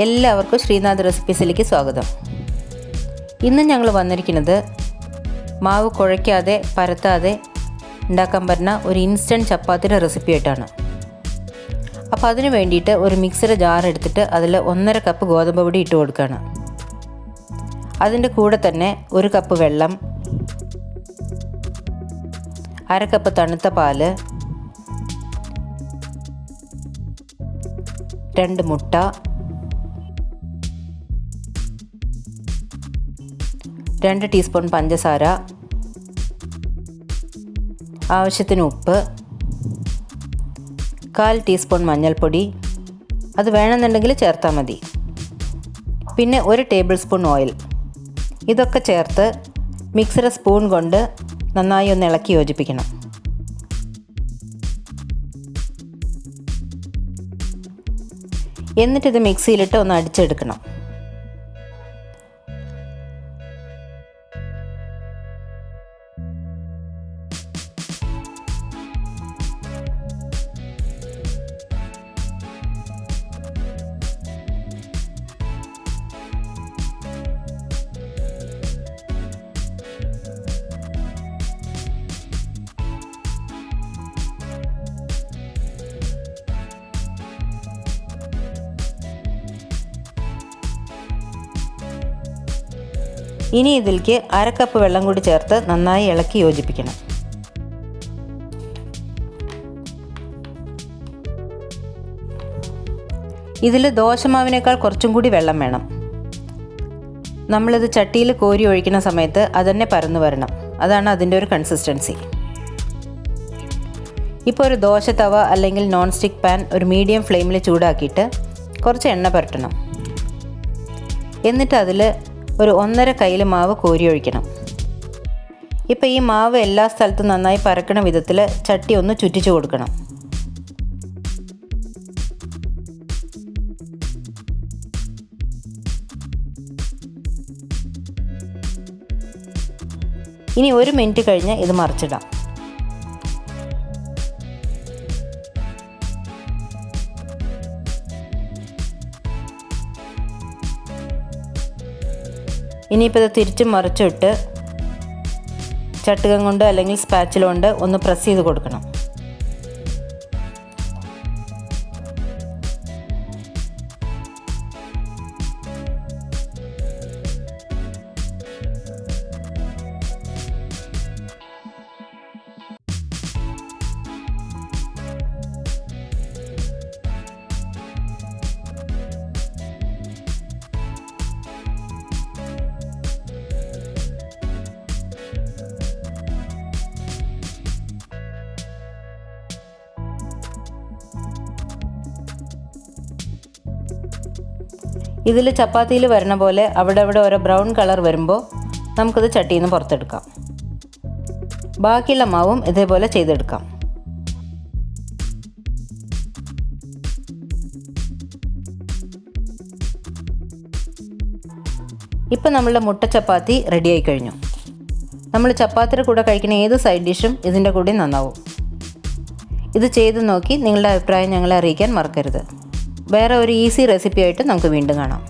എല്ലാവർക്കും ശ്രീനാഥ് റെസിപ്പീസിലേക്ക് സ്വാഗതം. ഇന്ന് ഞങ്ങൾ വന്നിരിക്കുന്നത് മാവ് കുഴയ്ക്കാതെ പരത്താതെ ഉണ്ടാക്കാൻ പറ്റുന്ന ഒരു ഇൻസ്റ്റൻറ്റ് ചപ്പാത്തിയുടെ റെസിപ്പി ആയിട്ടാണ്. അപ്പോൾ അതിന് വേണ്ടിയിട്ട് ഒരു മിക്സിയുടെ ജാർ എടുത്തിട്ട് അതിൽ 1.5 കപ്പ് ഗോതമ്പ് പൊടി ഇട്ട് കൊടുക്കുകയാണ്. അതിൻ്റെ കൂടെ തന്നെ 1 കപ്പ് വെള്ളം, 1/2 കപ്പ് തണുത്ത പാല്, 2 മുട്ട, 2 ടീസ്പൂൺ പഞ്ചസാര, ആവശ്യത്തിന് ഉപ്പ്, 1/4 ടീസ്പൂൺ മഞ്ഞൾപ്പൊടി, അത് വേണമെന്നുണ്ടെങ്കിൽ ചേർത്താൽ മതി. പിന്നെ 1 ടേബിൾ സ്പൂൺ ഓയിൽ. ഇതൊക്കെ ചേർത്ത് മിക്സിയുടെ സ്പൂൺ കൊണ്ട് നന്നായി ഒന്ന് ഇളക്കി യോജിപ്പിക്കണം. എന്നിട്ടിത് മിക്സിയിലിട്ട് ഒന്ന് അടിച്ചെടുക്കണം. ഇനി ഇതിലേക്ക് 1/2 കപ്പ് വെള്ളം കൂടി ചേർത്ത് നന്നായി ഇളക്കി യോജിപ്പിക്കണം. ഇതിൽ ദോശമാവിനേക്കാൾ കുറച്ചും കൂടി വെള്ളം വേണം. നമ്മളിത് ചട്ടിയിൽ കോരി ഒഴിക്കുന്ന സമയത്ത് അതന്നെ പരന്നു വരണം. അതാണ് അതിൻ്റെ ഒരു കൺസിസ്റ്റൻസി. ഇപ്പോൾ ഒരു ദോശ തവ അല്ലെങ്കിൽ നോൺ സ്റ്റിക്ക് പാൻ ഒരു മീഡിയം ഫ്ലെയിമിൽ ചൂടാക്കിയിട്ട് കുറച്ച് എണ്ണ പുരട്ടണം. എന്നിട്ട് അതിൽ ഒരു 1.5 കയ്യിൽ മാവ് കോരി ഒഴിക്കണം. ഇപ്പോൾ ഈ മാവ് എല്ലാ സ്ഥലത്തും നന്നായി പരക്കണ വിധത്തിൽ ചട്ടി ഒന്ന് ചുറ്റിച്ചു കൊടുക്കണം. ഇനി 1 മിനിറ്റ് കഴിഞ്ഞ് ഇത് മറിച്ചിടാം. ഇനിയിപ്പോൾ ഇത് തിരിച്ചും മറിച്ചിട്ട് ചട്ടുകം കൊണ്ട് അല്ലെങ്കിൽ സ്പാച്ചില കൊണ്ട് ഒന്ന് പ്രസ് ചെയ്ത് കൊടുക്കണം. ഇതിൽ ചപ്പാത്തിയിൽ വരണ പോലെ അവിടെ ഓരോ ബ്രൗൺ കളർ വരുമ്പോൾ നമുക്കത് ചട്ടിയിൽ നിന്ന് പുറത്തെടുക്കാം. ബാക്കിയുള്ള മാവും ഇതേപോലെ ചെയ്തെടുക്കാം. ഇപ്പം നമ്മളുടെ മുട്ട ചപ്പാത്തി റെഡിയായി കഴിഞ്ഞു. നമ്മൾ ചപ്പാത്തിയുടെ കൂടെ കഴിക്കുന്ന ഏത് സൈഡ് ഡിഷും ഇതിൻ്റെ കൂടെ നന്നാവും. ഇത് ചെയ്ത് നോക്കി നിങ്ങളുടെ അഭിപ്രായം ഞങ്ങളെ അറിയിക്കാൻ മറക്കരുത്. വേറെ ഒരു ഈസി റെസിപ്പി ആയിട്ട് നമുക്ക് വീണ്ടും കാണാം.